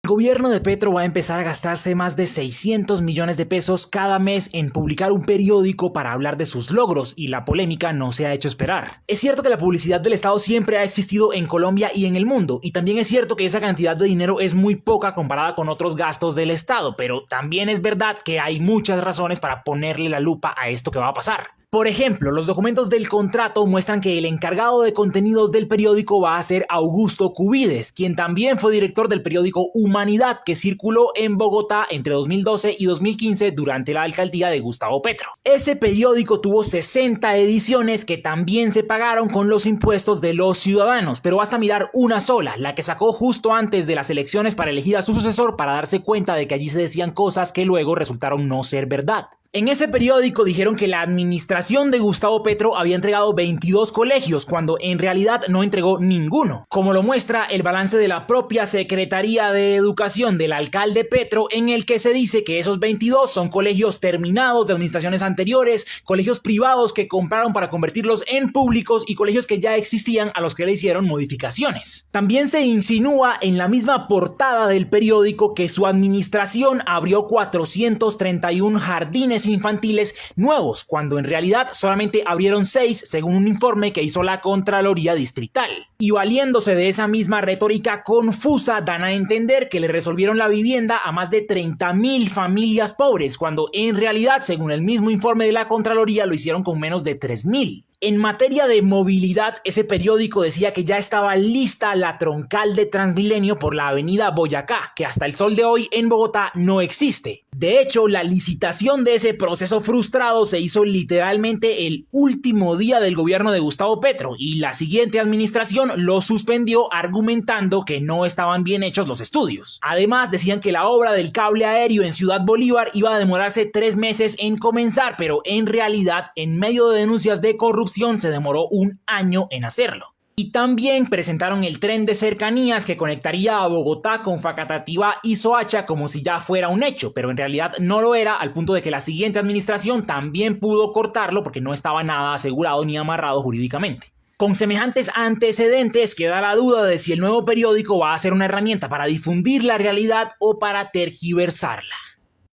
El gobierno de Petro va a empezar a gastarse más de 600 millones de pesos cada mes en publicar un periódico para hablar de sus logros, y la polémica no se ha hecho esperar. Es cierto que la publicidad del Estado siempre ha existido en Colombia y en el mundo, y también es cierto que esa cantidad de dinero es muy poca comparada con otros gastos del Estado, pero también es verdad que hay muchas razones para ponerle la lupa a esto que va a pasar. Por ejemplo, los documentos del contrato muestran que el encargado de contenidos del periódico va a ser Augusto Cubides, quien también fue director del periódico Humanidad, que circuló en Bogotá entre 2012 y 2015 durante la alcaldía de Gustavo Petro. Ese periódico tuvo 60 ediciones que también se pagaron con los impuestos de los ciudadanos, pero basta mirar una sola, la que sacó justo antes de las elecciones para elegir a su sucesor, para darse cuenta de que allí se decían cosas que luego resultaron no ser verdad. En ese periódico dijeron que la administración de Gustavo Petro había entregado 22 colegios, cuando en realidad no entregó ninguno, como lo muestra el balance de la propia Secretaría de Educación del alcalde Petro, en el que se dice que esos 22 son colegios terminados de administraciones anteriores, colegios privados que compraron para convertirlos en públicos y colegios que ya existían a los que le hicieron modificaciones. También se insinúa en la misma portada del periódico que su administración abrió 431 jardines infantiles nuevos, cuando en realidad solamente abrieron 6 según un informe que hizo la Contraloría Distrital. Y valiéndose de esa misma retórica confusa, dan a entender que le resolvieron la vivienda a más de 30.000 familias pobres, cuando en realidad, según el mismo informe de la Contraloría, lo hicieron con menos de 3.000. En materia de movilidad, ese periódico decía que ya estaba lista la troncal de Transmilenio por la avenida Boyacá, que hasta el sol de hoy en Bogotá no existe. De hecho, la licitación de ese proceso frustrado se hizo literalmente el último día del gobierno de Gustavo Petro, y la siguiente administración lo suspendió argumentando que no estaban bien hechos los estudios. Además, decían que la obra del cable aéreo en Ciudad Bolívar iba a demorarse 3 meses en comenzar, pero en realidad, en medio de denuncias de corrupción, se demoró 1 año en hacerlo. Y también presentaron el tren de cercanías que conectaría a Bogotá con Facatativá y Soacha como si ya fuera un hecho, pero en realidad no lo era, al punto de que la siguiente administración también pudo cortarlo porque no estaba nada asegurado ni amarrado jurídicamente. Con semejantes antecedentes queda la duda de si el nuevo periódico va a ser una herramienta para difundir la realidad o para tergiversarla.